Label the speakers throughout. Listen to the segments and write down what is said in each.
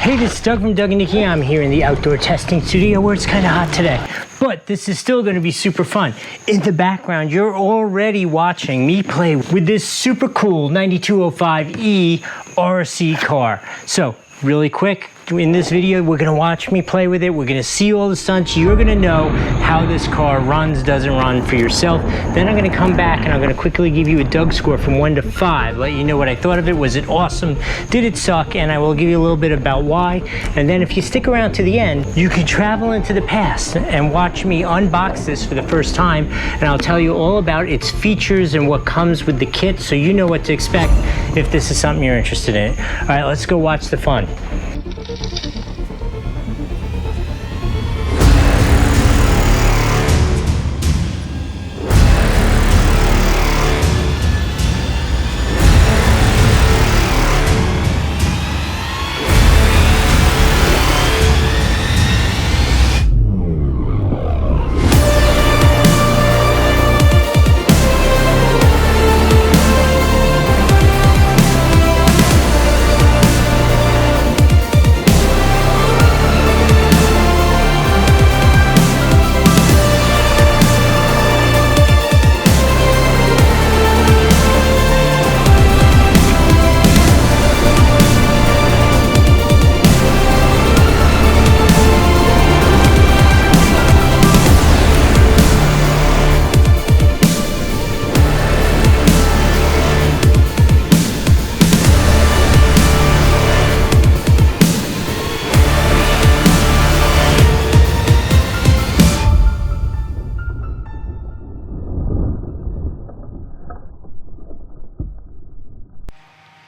Speaker 1: Hey, this is Doug from Doug and Nikki. I'm here in the outdoor testing studio where it's kind of hot today, but this is still going to be super fun. In the background, you're already watching me play with this super cool 9205E RC car. So, really quick, in this video, we're going to watch me play with it. We're going to see all the stunts. You're going to know how this car runs, doesn't run for yourself. Then I'm going to come back and I'm going to quickly give you a Doug score from 1 to 5. Let you know what I thought of it. Was it awesome? Did it suck? And I will give you a little bit about why. And then if you stick around to the end, you can travel into the past and watch me unbox this for the first time. And I'll tell you all about its features and what comes with the kit so you know what to expect if this is something you're interested in. All right, let's go watch the fun.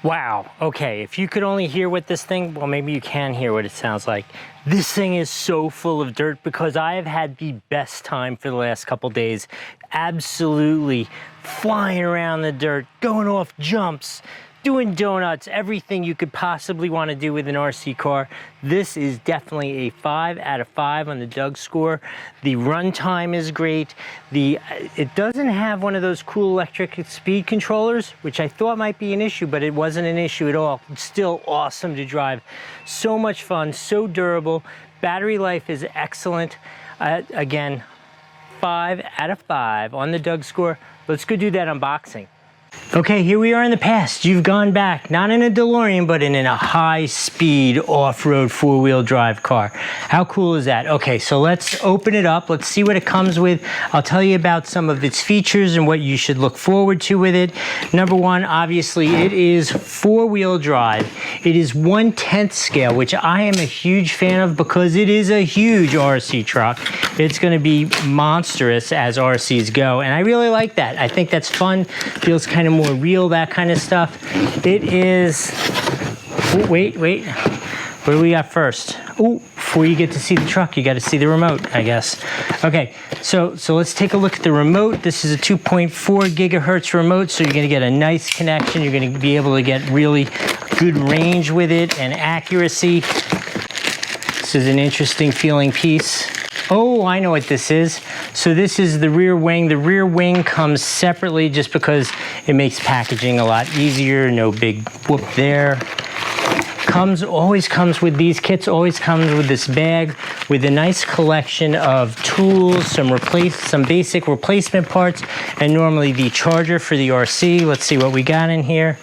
Speaker 1: Wow, okay, if you could only hear what this thing, well, maybe you can hear what it sounds like. This thing is so full of dirt because I have had the best time for the last couple days. Absolutely flying around the dirt, going off jumps, doing donuts, everything you could possibly want to do with an RC car. This is definitely a 5 out of 5 on the Doug score. The runtime is great. It doesn't have one of those cool electric speed controllers, which I thought might be an issue, but it wasn't an issue at all. It's still awesome to drive. So much fun, so durable. Battery life is excellent. Again, 5 out of 5 on the Doug score. Let's go do that unboxing. Okay, here we are in the past. You've gone back, not in a DeLorean, but in a high-speed off-road four-wheel drive car. How cool is that? Okay, so let's open it up. Let's see what it comes with. I'll tell you about some of its features and what you should look forward to with it. Number one, obviously, it is four-wheel drive. It is 1/10 scale, which I am a huge fan of because it is a huge RC truck. It's going to be monstrous as RCs go, and I really like that. I think that's fun. Feels kind of more real, that kind of stuff. It is, oh, wait, what do we got first? Oh, before you get to see the truck, you got to see the remote, I guess. Okay, so let's take a look at the remote. This is a 2.4 gigahertz remote, so you're going to get a nice connection. You're going to be able to get really good range with it and accuracy. This is an interesting feeling piece. Oh, I know what this is. So this is the rear wing. The rear wing comes separately just because it makes packaging a lot easier. No big whoop there. Always comes with these kits, always comes with this bag with a nice collection of tools, some basic replacement parts, and normally the charger for the RC. Let's see what we got in here.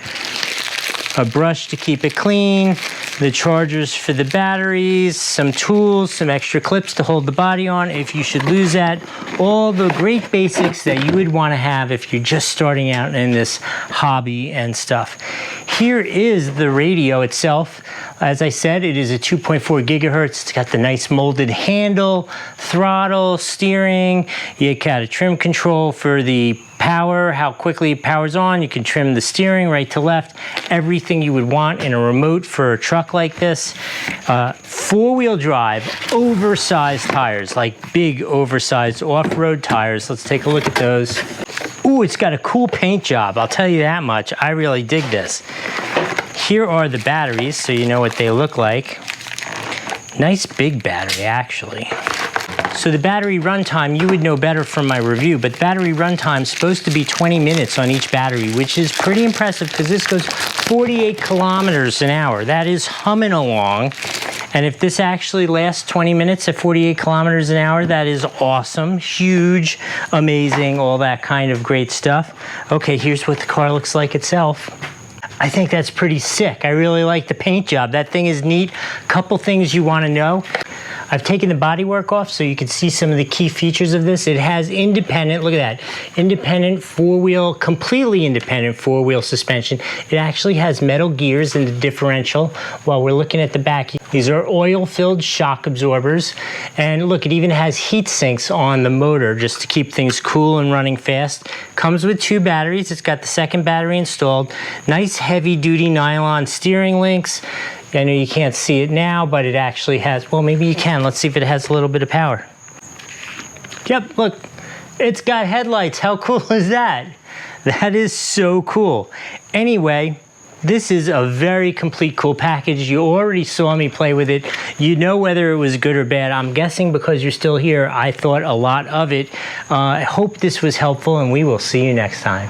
Speaker 1: A brush to keep it clean, the chargers for the batteries, some tools, some extra clips to hold the body on if you should lose that. All the great basics that you would want to have if you're just starting out in this hobby and stuff. Here is the radio itself. As I said, it is a 2.4 gigahertz. It's got the nice molded handle, throttle, steering. You got a trim control for the power, how quickly it powers on. You can trim the steering right to left. Everything you would want in a remote for a truck like this. Four-wheel drive, oversized tires, like big oversized off-road tires. Let's take a look at those. Ooh, it's got a cool paint job. I'll tell you that much. I really dig this. Here are the batteries, so you know what they look like. Nice big battery, actually. So the battery runtime, you would know better from my review, but battery runtime is supposed to be 20 minutes on each battery, which is pretty impressive because this goes 48 kilometers an hour. That is humming along. And if this actually lasts 20 minutes at 48 kilometers an hour, that is awesome, huge, amazing, all that kind of great stuff. Okay, here's what the car looks like itself. I think that's pretty sick. I really like the paint job. That thing is neat. Couple things you want to know. I've taken the bodywork off so you can see some of the key features of this. It has independent, look at that, independent four-wheel, completely independent four-wheel suspension. It actually has metal gears in the differential. While we're looking at the back, these are oil-filled shock absorbers. And look, it even has heat sinks on the motor just to keep things cool and running fast. Comes with 2 batteries. It's got the second battery installed. Nice heavy-duty nylon steering links. I know you can't see it now, but it actually has, well, maybe you can. Let's see if it has a little bit of power. Yep, look, it's got headlights. How cool is that? That is so cool. Anyway, this is a very complete, cool package. You already saw me play with it. You know whether it was good or bad. I'm guessing because you're still here, I thought a lot of it. I hope this was helpful, and we will see you next time.